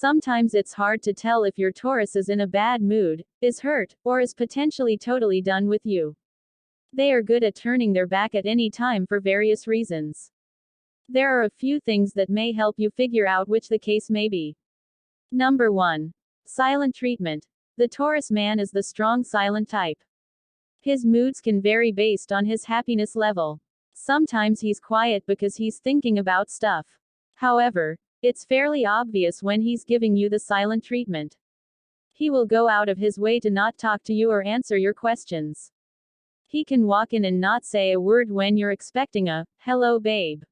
Sometimes it's hard to tell if your Taurus is in a bad mood, is hurt, or is potentially totally done with you. They are good at turning their back at any time for various reasons. There are a few things that may help you figure out which the case may be. Number 1. Silent treatment. The Taurus man is the strong silent type. His moods can vary based on his happiness level. Sometimes he's quiet because he's thinking about stuff. However, it's fairly obvious when he's giving you the silent treatment. He will go out of his way to not talk to you or answer your questions. He can walk in and not say a word when you're expecting a, "Hello, babe."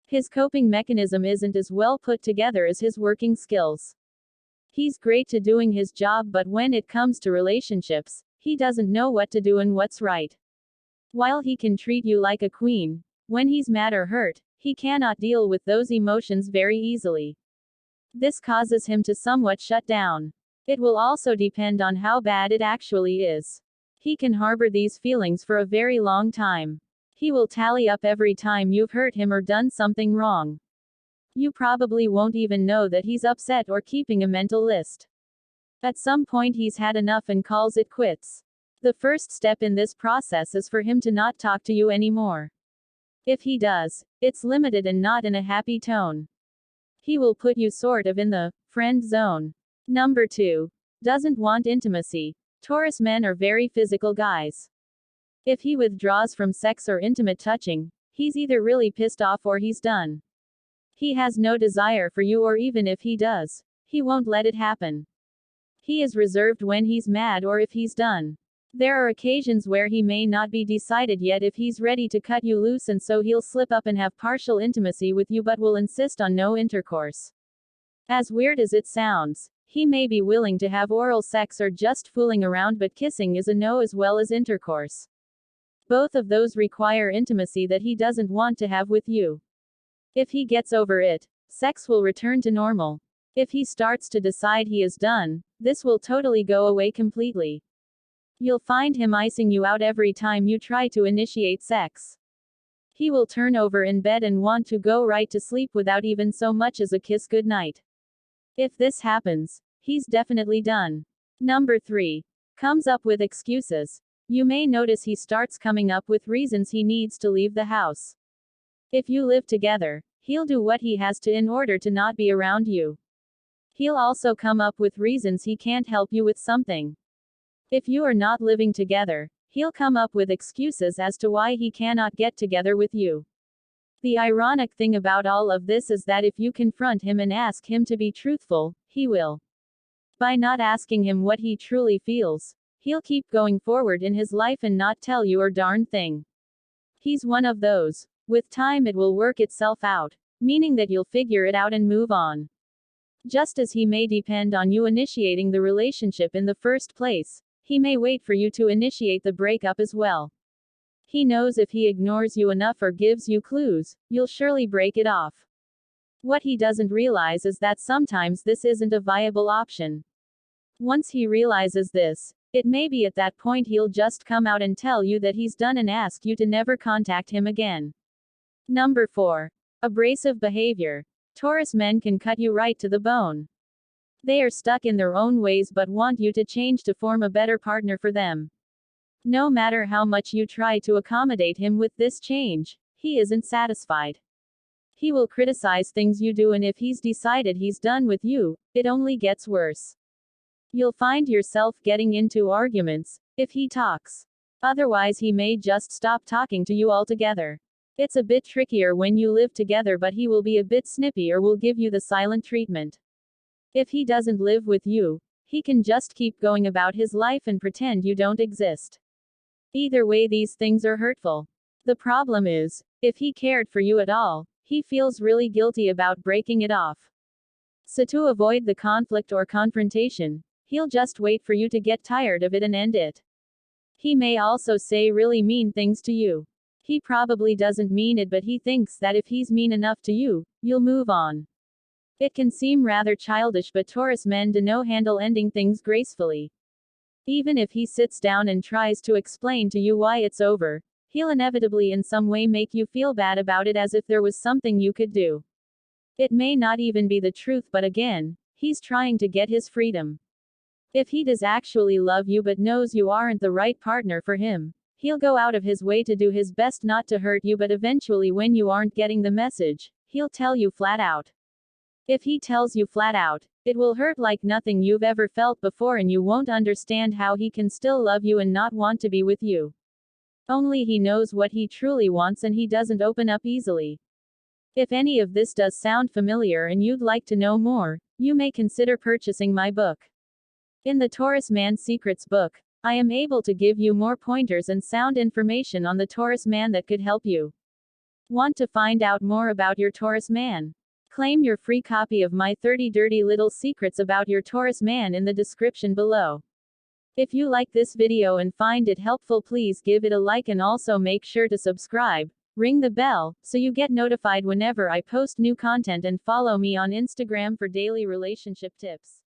His coping mechanism isn't as well put together as his working skills. He's great to doing his job, but when it comes to relationships, he doesn't know what to do and what's right. While he can treat you like a queen, when he's mad or hurt, he cannot deal with those emotions very easily. This causes him to somewhat shut down. It will also depend on how bad it actually is. He can harbor these feelings for a very long time. He will tally up every time you've hurt him or done something wrong. You probably won't even know that he's upset or keeping a mental list. At some point he's had enough and calls it quits. The first step in this process is for him to not talk to you anymore. If he does, it's limited and not in a happy tone. He will put you sort of in the friend zone. Number 2. Doesn't want intimacy. Taurus men are very physical guys. If he withdraws from sex or intimate touching, he's either really pissed off or he's done. He has no desire for you, or even if he does, he won't let it happen. He is reserved when he's mad or if he's done. There are occasions where he may not be decided yet if he's ready to cut you loose, and so he'll slip up and have partial intimacy with you but will insist on no intercourse. As weird as it sounds, he may be willing to have oral sex or just fooling around, but kissing is a no as well as intercourse. Both of those require intimacy that he doesn't want to have with you. If he gets over it, sex will return to normal. If he starts to decide he is done, this will totally go away completely. You'll find him icing you out every time you try to initiate sex. He will turn over in bed and want to go right to sleep without even so much as a kiss goodnight. If this happens, he's definitely done. Number 3. Comes up with excuses. You may notice he starts coming up with reasons he needs to leave the house. If you live together, he'll do what he has to in order to not be around you. He'll also come up with reasons he can't help you with something. If you are not living together, he'll come up with excuses as to why he cannot get together with you. The ironic thing about all of this is that if you confront him and ask him to be truthful, he will. By not asking him what he truly feels, he'll keep going forward in his life and not tell you a darn thing. He's one of those. With time it will work itself out, meaning that you'll figure it out and move on. Just as he may depend on you initiating the relationship in the first place, he may wait for you to initiate the breakup as well. He knows if he ignores you enough or gives you clues, you'll surely break it off. What he doesn't realize is that sometimes this isn't a viable option. Once he realizes this, it may be at that point he'll just come out and tell you that he's done and ask you to never contact him again. Number 4. Abrasive behavior. Taurus men can cut you right to the bone. They are stuck in their own ways but want you to change to form a better partner for them. No matter how much you try to accommodate him with this change, he isn't satisfied. He will criticize things you do, and if he's decided he's done with you, it only gets worse. You'll find yourself getting into arguments if he talks. Otherwise, he may just stop talking to you altogether. It's a bit trickier when you live together, but he will be a bit snippy or will give you the silent treatment. If he doesn't live with you, he can just keep going about his life and pretend you don't exist. Either way, these things are hurtful. The problem is, if he cared for you at all, he feels really guilty about breaking it off. So to avoid the conflict or confrontation, he'll just wait for you to get tired of it and end it. He may also say really mean things to you. He probably doesn't mean it, but he thinks that if he's mean enough to you, you'll move on. It can seem rather childish, but Taurus men do know handle ending things gracefully. Even if he sits down and tries to explain to you why it's over, he'll inevitably in some way make you feel bad about it, as if there was something you could do. It may not even be the truth, but again, He's trying to get his freedom. If he does actually love you but knows you aren't the right partner for him, he'll go out of his way to do his best not to hurt you, but eventually when you aren't getting the message, he'll tell you flat out. If he tells you flat out, it will hurt like nothing you've ever felt before, and you won't understand how he can still love you and not want to be with you. Only he knows what he truly wants, and he doesn't open up easily. If any of this does sound familiar and you'd like to know more, you may consider purchasing my book. In the Taurus Man Secrets book, I am able to give you more pointers and sound information on the Taurus man that could help you. Want to find out more about your Taurus man? Claim your free copy of my 30 Dirty Little Secrets about your Taurus man in the description below. If you like this video and find it helpful, please give it a like, and also make sure to subscribe, ring the bell, so you get notified whenever I post new content, and follow me on Instagram for daily relationship tips.